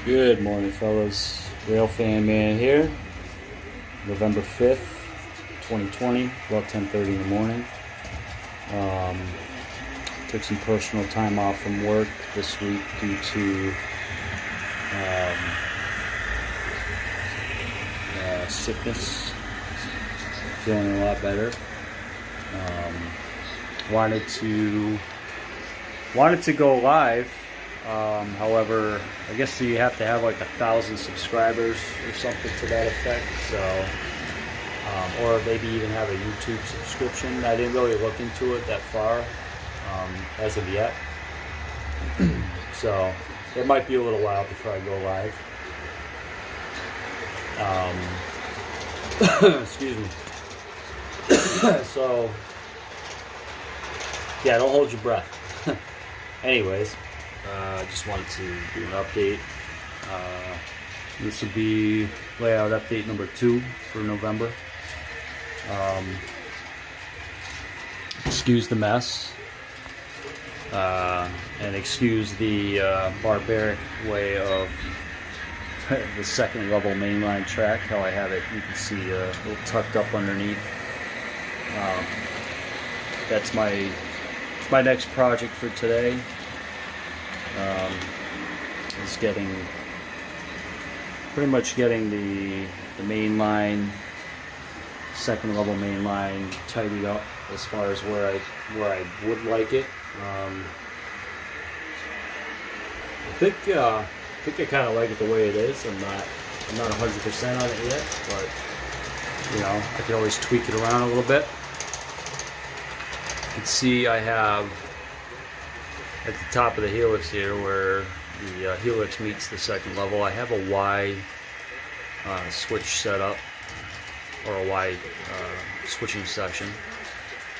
Good morning, fellas. Rail Fan Man here. November 5th, 2020, about 10:30 in the morning. Took some personal time off from work this week due to sickness. Feeling a lot better. Wanted to go live. However, I guess you have to have like 1,000 subscribers or something to that effect. So, or maybe even have a YouTube subscription. I didn't really look into it that far as of yet. So it might be a little while before I go live. Excuse me. So yeah, don't hold your breath. Anyways. Just wanted to do an update. This will be layout update number 2 for November. Excuse the mess, and excuse the barbaric way of the second level mainline track, how I have it, you can see a little tucked up underneath. That's my next project for today. Is pretty much getting the main line, second level main line, tidied up as far as where I would like it. I think I kind of like it the way it is. I'm not 100% on it yet, but you know, I can always tweak it around a little bit. You can see I have at the top of the helix here, where the helix meets the second level, I have a Y switch set up, or a Y switching section.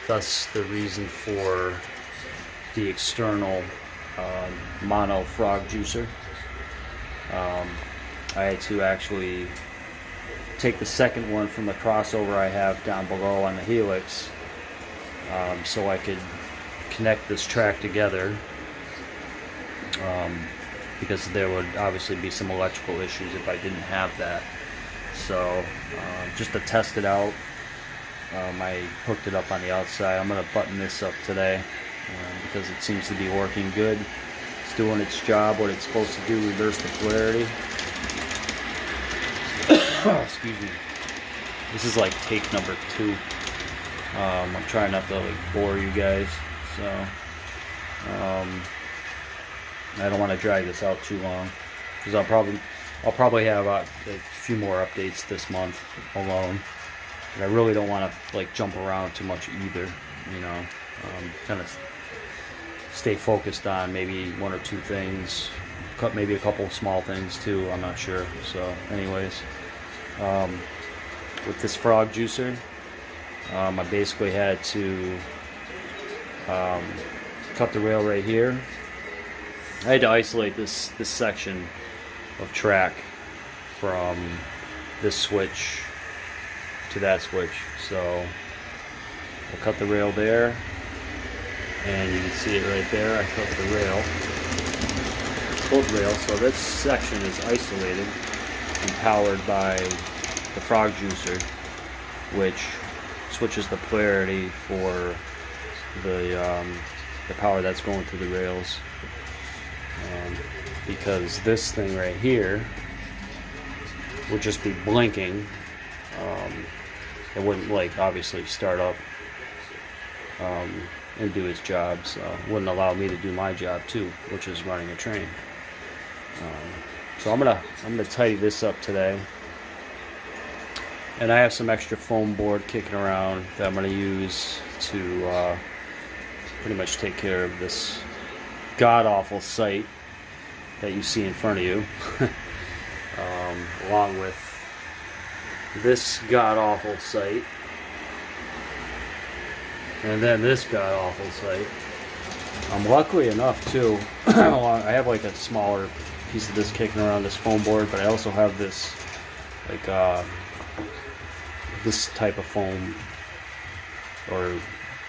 That's the reason for the external mono frog juicer. I had to actually take the second one from the crossover I have down below on the helix, so I could connect this track together. Because there would obviously be some electrical issues if I didn't have that. So just to test it out, I hooked it up on the outside. I'm going to button this up today because it seems to be working good. It's doing its job, what it's supposed to do, reverse the polarity. Excuse me. This is like take number 2. I'm trying not to like bore you guys, so I don't want to drag this out too long, because I'll probably have a few more updates this month alone. But I really don't want to like jump around too much either. You know, kind of stay focused on maybe 1 or 2 things, maybe a couple of small things too. I'm not sure. So, anyways, with this frog juicer, I basically had to cut the rail right here. I had to isolate this section of track from this switch to that switch. So I cut the rail there, and you can see it right there. I cut the rail, both rails. So this section is isolated and powered by the frog juicer, which switches the polarity for the power that's going through the rails. Because this thing right here would just be blinking. It wouldn't like obviously start up and do its job, so it wouldn't allow me to do my job too, which is running a train. So I'm gonna tidy this up today, and I have some extra foam board kicking around that I'm gonna use to pretty much take care of this god-awful sight that you see in front of you, along with this god-awful sight, and then this god-awful sight. Luckily enough too, I have like a smaller piece of this kicking around, this foam board, but I also have this like this type of foam, or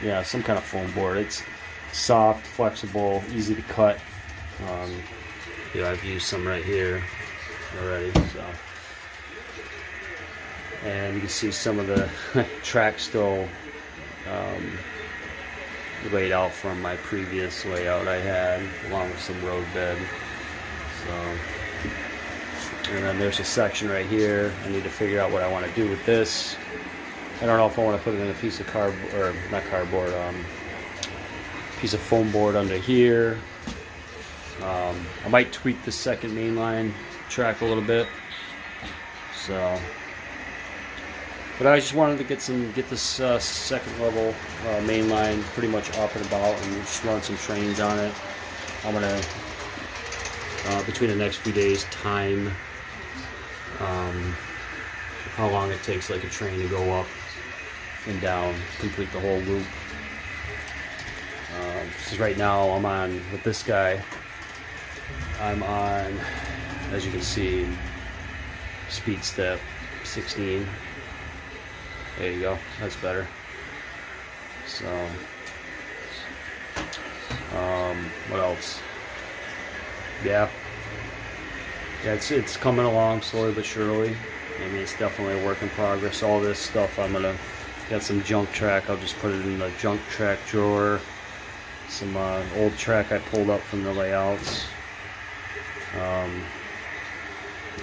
yeah, some kind of foam board. It's soft, flexible, easy to cut. I've used some right here. already. So, and you can see some of the track still laid out from my previous layout I had, along with some road bed. So, and then there's a section right here. I need to figure out what I want to do with this. I don't know if I want to put it in a piece of cardboard, or not cardboard, piece of foam board under here. I might tweak the second mainline track a little bit. So, but I just wanted to get this second level mainline pretty much up and about, and just run some trains on it. I'm gonna between the next few days time how long it takes like a train to go up and down, complete the whole loop. Because right now I'm on, with this guy, I'm on, as you can see, speed step 16. There you go, that's better. So, what else? Yeah, it's coming along slowly but surely. I mean, it's definitely a work in progress. All this stuff, I'm gonna got some junk track. I'll just put it in the junk track drawer. Some old track I pulled up from the layouts,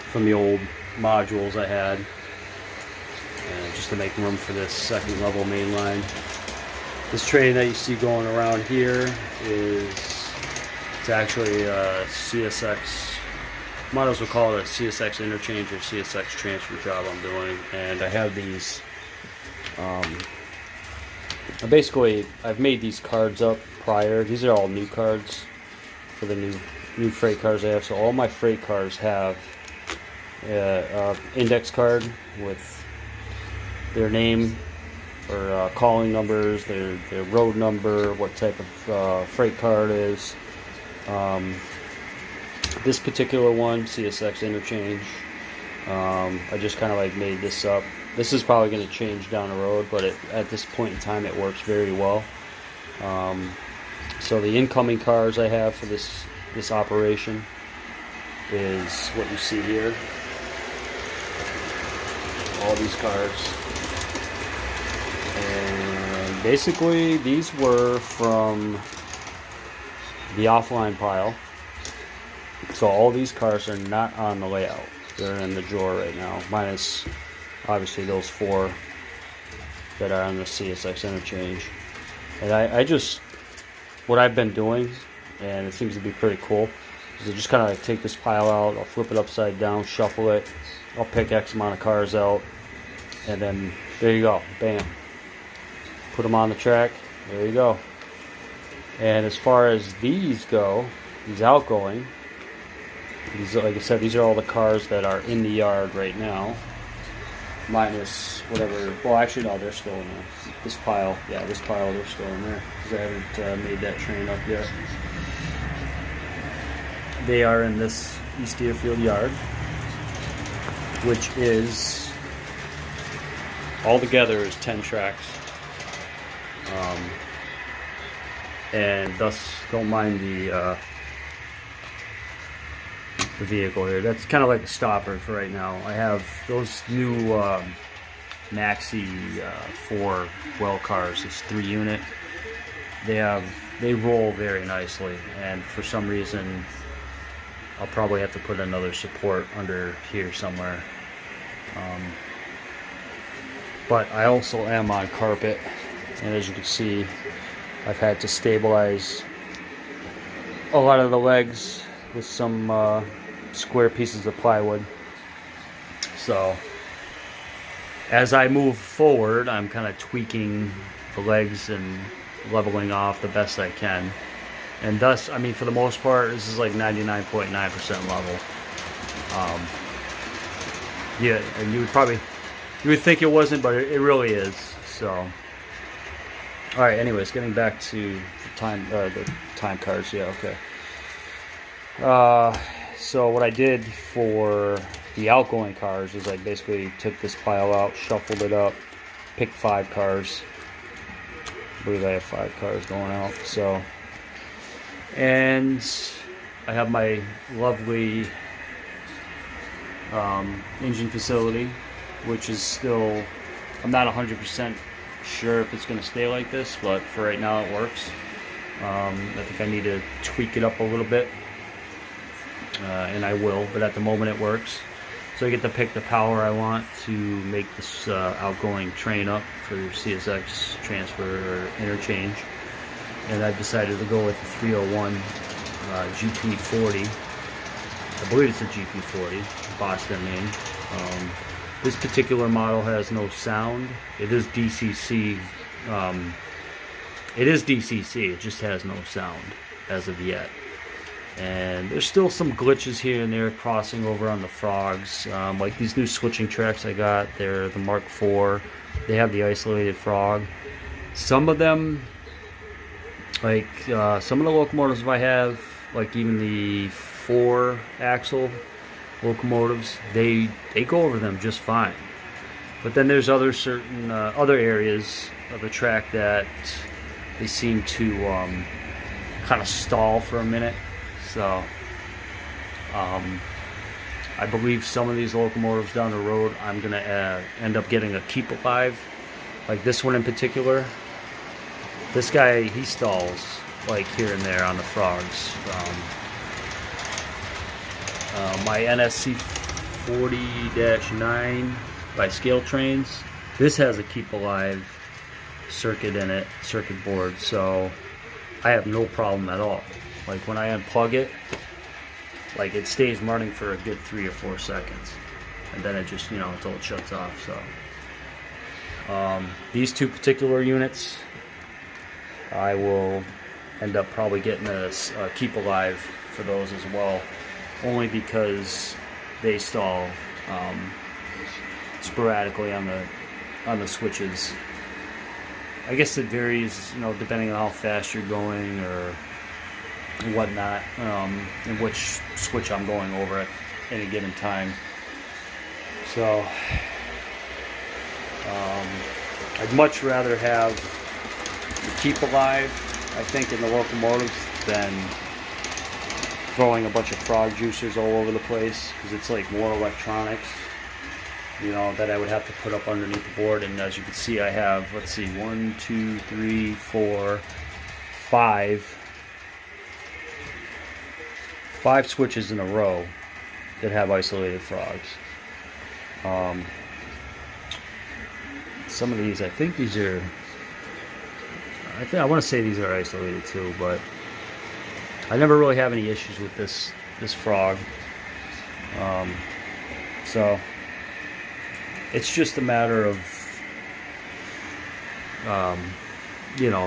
from the old modules I had, just to make room for this second level main line. This train that you see going around here it's actually a CSX. Might as well call it a CSX interchange or CSX transfer job I'm doing, and I have these. Basically, I've made these cards up prior. These are all new cards for the new freight cars I have. So all my freight cars have an index card with their name or calling numbers, their road number, what type of freight car it is. This particular one, CSX interchange, I just kind of like made this up. This is probably going to change down the road, but at this point in time it works very well. So the incoming cars I have for this operation is what you see here. All these cars. And basically these were from the offline pile. So all these cars are not on the layout. They're in the drawer right now, minus obviously those 4 that are on the CSX interchange. And I just, what I've been doing, and it seems to be pretty cool, is I just kind of like take this pile out, I'll flip it upside down, shuffle it, I'll pick X amount of cars out, and then there you go, bam. Put them on the track, there you go. And as far as these go, these outgoing, these, like I said, these are all the cars that are in the yard right now, minus whatever. Well, actually, no, they're still in there. This pile, yeah, this pile, they're still in there because I haven't made that train up yet. They are in this East Deerfield yard, which is altogether is 10 tracks, and thus don't mind the vehicle here. That's kind of like a stopper for right now. I have those new Maxi 4 well cars. It's 3 unit. They roll very nicely, and for some reason I'll probably have to put another support under here somewhere. But I also am on carpet, and as you can see, I've had to stabilize a lot of the legs with some square pieces of plywood. So as I move forward, I'm kind of tweaking the legs and leveling off the best I can. And thus, I mean, for the most part, this is like 99.9% level. Yeah, and you would think it wasn't, but it really is. So, all right. Anyways, getting back to the time cards. Yeah, okay. So what I did for the outgoing cars is I basically took this pile out, shuffled it up, picked 5 cars. I believe I have 5 cars going out. So, and I have my lovely engine facility, which is still, I'm not 100% sure if it's going to stay like this, but for right now it works. I think I need to tweak it up a little bit, and I will, but at the moment it works. So I get to pick the power I want to make this outgoing train up for CSX transfer or interchange. And I've decided to go with the 301 GP40. I believe it's a GP40, Boston, Maine. This particular model has no sound. It is DCC. It just has no sound as of yet. And there's still some glitches here and there crossing over on the frogs. Like these new switching tracks I got, they're the Mark IV. They have the isolated frog. Some of them, like some of the locomotives I have, like even the 4-axle locomotives, they go over them just fine. But then there's other areas of the track that they seem to kind of stall for a minute. So I believe some of these locomotives down the road I'm gonna end up getting a keep alive, like this one in particular. This guy, he stalls like here and there on the frogs. My NSC 40-9 by Scale Trains, this has a keep alive circuit in it, circuit board, so I have no problem at all. Like when I unplug it, like it stays running for a good 3 or 4 seconds, and then it just, until it shuts off. So these two particular units, I will end up probably getting a keep alive for those as well, only because they stall sporadically on the switches. I guess it varies, depending on how fast you're going or whatnot, and which switch I'm going over at any given time. So I'd much rather have the keep alive, I think, in the locomotives than throwing a bunch of frog juicers all over the place, because it's like more electronics, that I would have to put up underneath the board. And as you can see, I have, let's see, 1, 2, 3, 4, 5 switches in a row that have isolated frogs. Some of these, I think these are, I want to say these are isolated too, but I never really have any issues with this frog. So it's just a matter of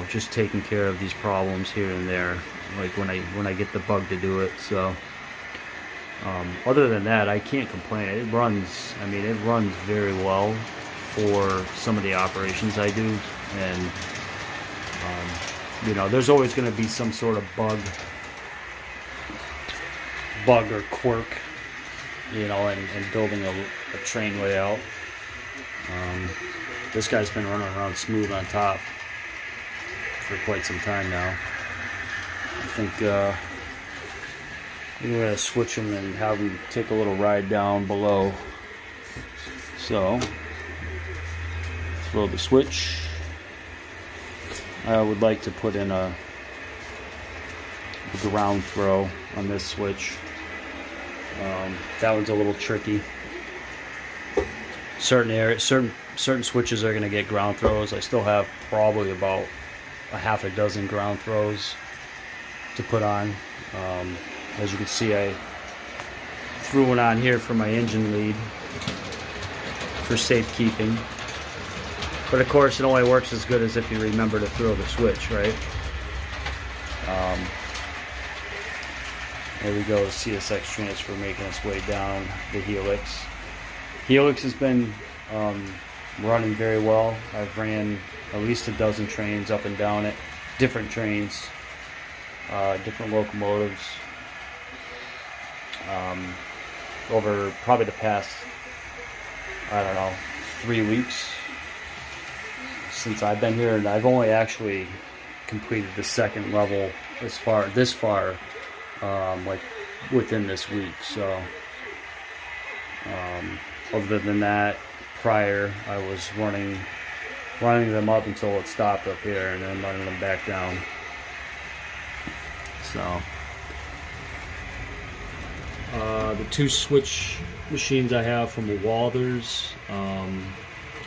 just taking care of these problems here and there, like when I get the bug to do it. So other than that, I can't complain. It runs very well for some of the operations I do, and there's always going to be some sort of bug or quirk, in building a train layout. This guy's been running around smooth on top for quite some time now. I think we're going to switch him and have him take a little ride down below. So, throw the switch. I would like to put in a ground throw on this switch. That one's a little tricky. Certain switches are going to get ground throws. I still have probably about a half a dozen ground throws to put on. As you can see, I threw one on here for my engine lead for safekeeping. But of course, it only works as good as if you remember to throw the switch, right? There we go, CSX transfer making its way down the Helix. Helix has been running very well. I've ran at least a dozen trains up and down it, different trains, different locomotives, over probably the past, 3 weeks since I've been here, and I've only actually completed the second level this far, like within this week. So Other than that, prior I was running them up until it stopped up here, and then running them back down. So the two switch machines I have from Walthers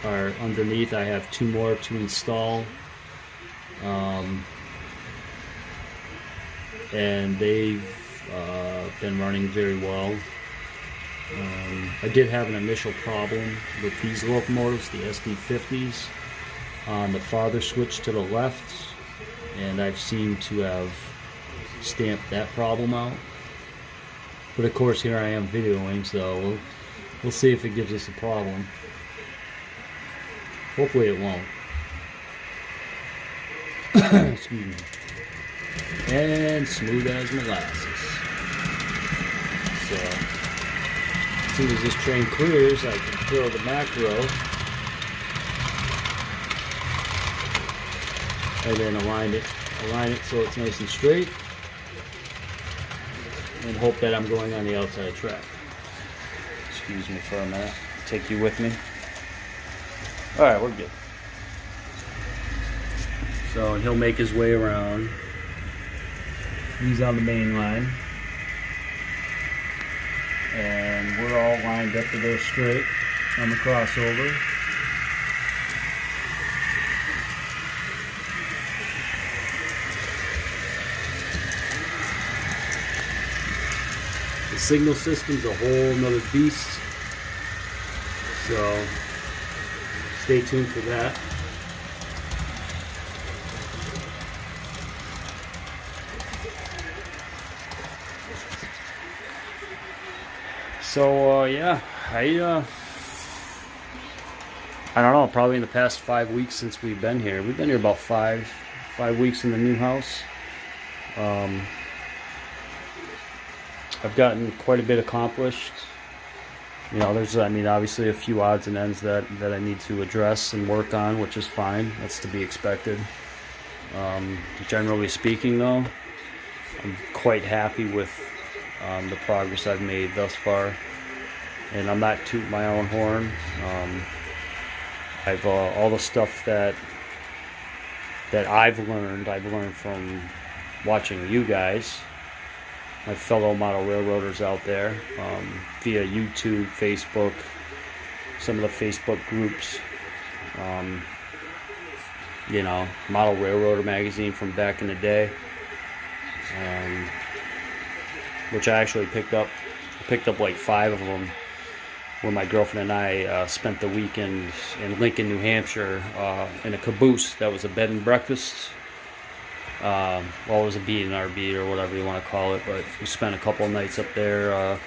are underneath. I have two more to install, and they've been running very well. I did have an initial problem with these locomotives, the SD50s, on the farther switch to the left, and I've seemed to have stamped that problem out. But of course, here I am videoing, so we'll see if it gives us a problem. Hopefully it won't. Excuse me. And smooth as molasses. So, as soon as this train clears, I can throw the macro and then align it so it's nice and straight, and hope that I'm going on the outside track. Excuse me for a minute. Take you with me. Alright, we're good. So he'll make his way around. He's on the main line. And we're all lined up to go straight on the crossover. The signal system's a whole nother beast, so stay tuned for that. So yeah, I don't know, probably in the past 5 weeks since we've been here. We've been here about five weeks in the new house. I've gotten quite a bit accomplished. You know, there's, I mean, obviously a few odds and ends that I need to address and work on, which is fine. That's to be expected. Generally speaking, though, I'm quite happy with the progress I've made thus far. And I'm not tooting my own horn. I've all the stuff that I've learned from watching you guys, my fellow model railroaders out there, via YouTube, Facebook, some of the Facebook groups, you know, Model Railroader magazine from back in the day, which I actually picked up like 5 of them when my girlfriend and I spent the weekend in Lincoln, New Hampshire, in a caboose that was a bed and breakfast. Well, it was a B&RB or whatever you want to call it, but we spent a couple of nights up there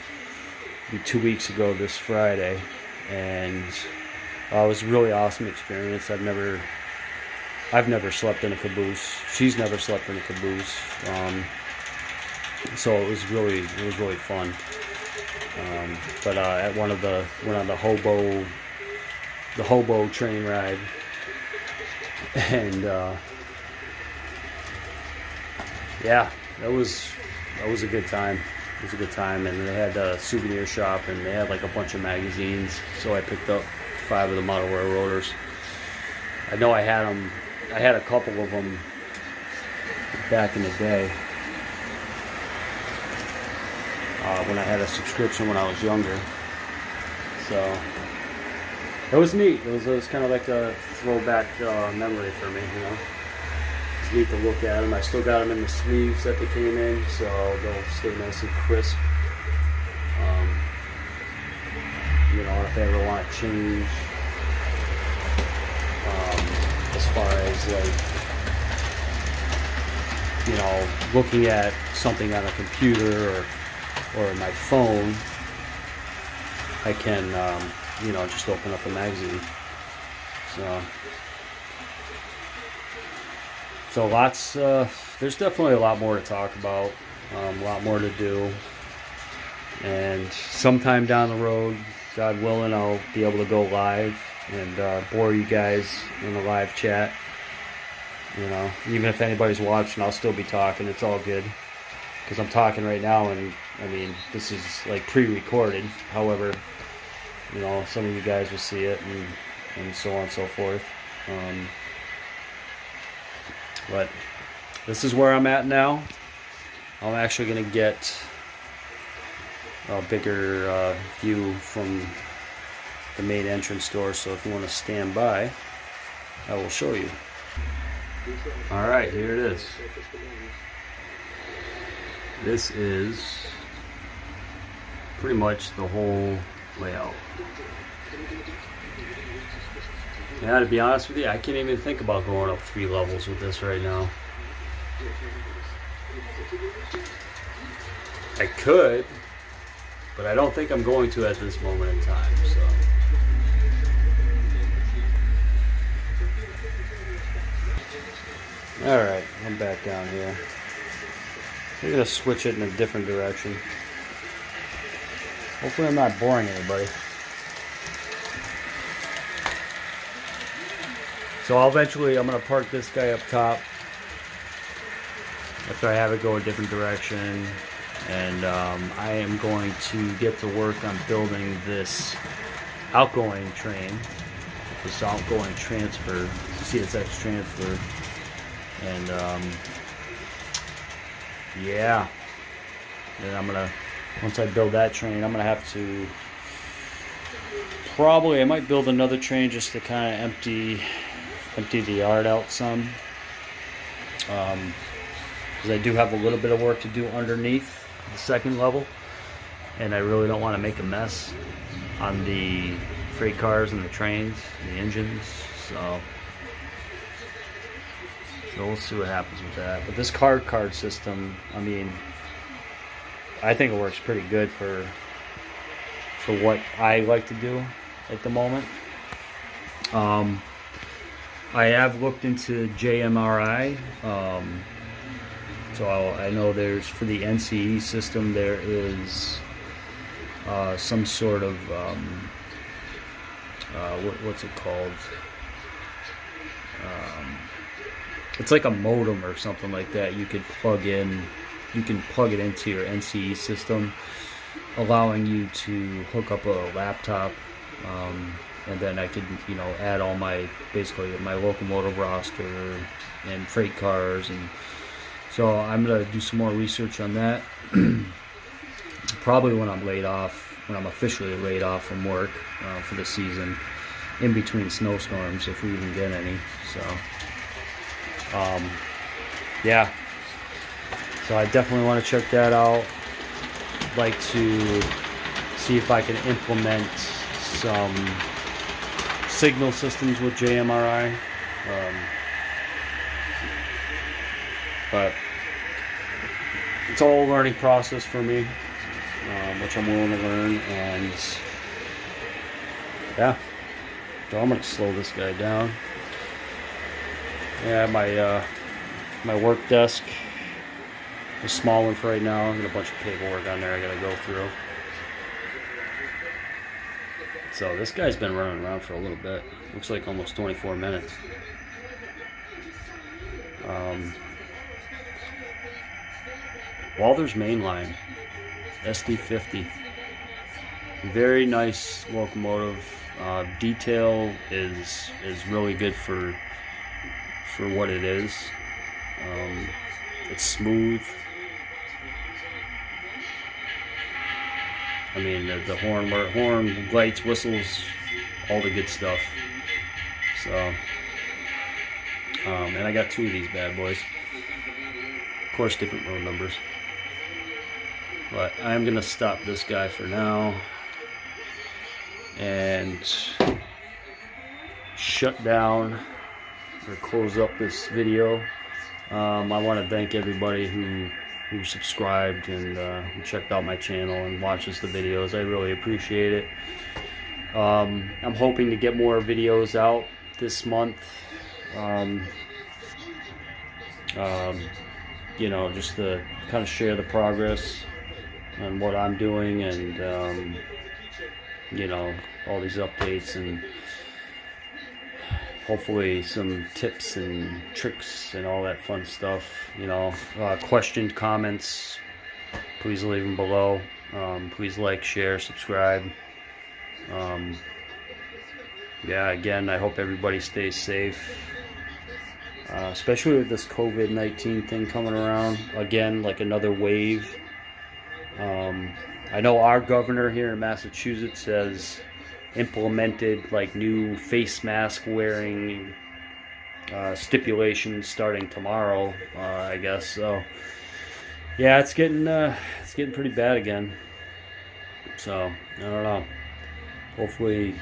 2 weeks ago this Friday, and it was a really awesome experience. I've never slept in a caboose. She's never slept in a caboose, so it was really fun. But at went on the hobo train ride, and yeah, that was a good time. It was a good time, and they had a souvenir shop, and they had like a bunch of magazines. So I picked up 5 of the model railroaders. I know I had them. I had a couple of them back in the day when I had a subscription when I was younger. So it was neat. It was kind of like a throwback memory for me, you know. It's neat to look at them. I still got them in the sleeves that they came in, so they'll stay nice and crisp. You know, if I ever want to change, as far as like, you know, looking at something on a computer or my phone, I can, you know, just open up a magazine. So lots, there's definitely a lot more to talk about, a lot more to do, and sometime down the road, God willing, I'll be able to go live and bore you guys in the live chat. You know, even if anybody's watching, I'll still be talking. It's all good, because I'm talking right now, and I mean, this is like pre-recorded. However, you know, some of you guys will see it, and so on and so forth. But this is where I'm at now. I'm actually going to get a bigger view from the main entrance door, so if you want to stand by, I will show you. Alright, here it is. This is pretty much the whole layout. Yeah, to be honest with you, I can't even think about going up 3 levels with this right now. I could, but I don't think I'm going to at this moment in time, so. Alright, I'm back down here. We're going to switch it in a different direction. Hopefully I'm not boring anybody. So I'm going to park this guy up top after I have it go a different direction. And I am going to get to work on building this outgoing train, this outgoing transfer, CSX transfer. And yeah, then I'm gonna, once I build that train, I'm gonna have to I might build another train just to kind of empty the yard out some, because I do have a little bit of work to do underneath the second level, and I really don't want to make a mess on the freight cars and the trains and the engines, so we'll see what happens with that. But this card system, I mean, I think it works pretty good for what I like to do at the moment. I have looked into JMRI, so I know there's, for the NCE system, there is some sort of what's it called? It's like a modem or something like that. You could plug in, you can plug it into your NCE system, allowing you to hook up a laptop, and then I could, you know, add all my, basically my locomotive roster and freight cars, and so I'm gonna do some more research on that. Probably when I'm laid off, when I'm officially laid off from work for the season, in between snowstorms, if we even get any. So yeah, so I definitely want to check that out. I'd like to see if I can implement some signal systems with JMRI, but it's all a learning process for me, which I'm willing to learn. And yeah, so I'm going to slow this guy down. Yeah, my work desk, a small one for right now. I've got a bunch of paperwork on there I gotta go through. So this guy's been running around for a little bit. Looks like almost 24 minutes. Walther's mainline, SD50. Very nice locomotive. Detail is really good for what it is. It's smooth. I mean, the horn, lights, whistles, all the good stuff. So, and I got 2 of these bad boys. Of course, different road numbers. But I'm gonna stop this guy for now and shut down or close up this video. I want to thank everybody who subscribed and who checked out my channel and watches the videos. I really appreciate it. I'm hoping to get more videos out this month. You know, just to kind of share the progress on what I'm doing, and you know, all these updates, and hopefully some tips and tricks and all that fun stuff. You know, questions, comments, please leave them below. Please like, share, subscribe. Yeah, again, I hope everybody stays safe, especially with this COVID-19 thing coming around again, like another wave. I know our governor here in Massachusetts has implemented like new face mask wearing stipulations starting tomorrow, I guess. So yeah, it's getting pretty bad again. So I don't know. Hopefully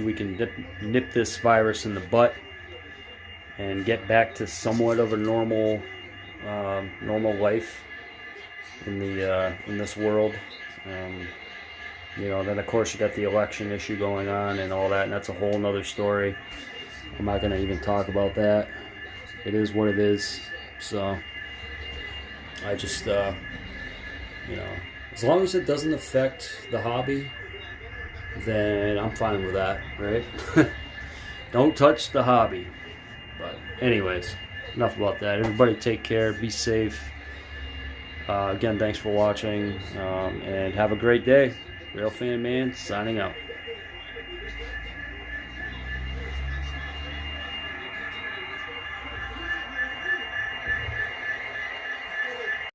we can nip this virus in the butt and get back to somewhat of a normal life in this world. Then of course you got the election issue going on and all that, and that's a whole nother story. I'm not gonna even talk about that. It is what it is. So I just as long as it doesn't affect the hobby, then I'm fine with that, right? Don't touch the hobby. But anyways, enough about that. Everybody take care, be safe. Again, thanks for watching, and have a great day. Real Fan Man signing out.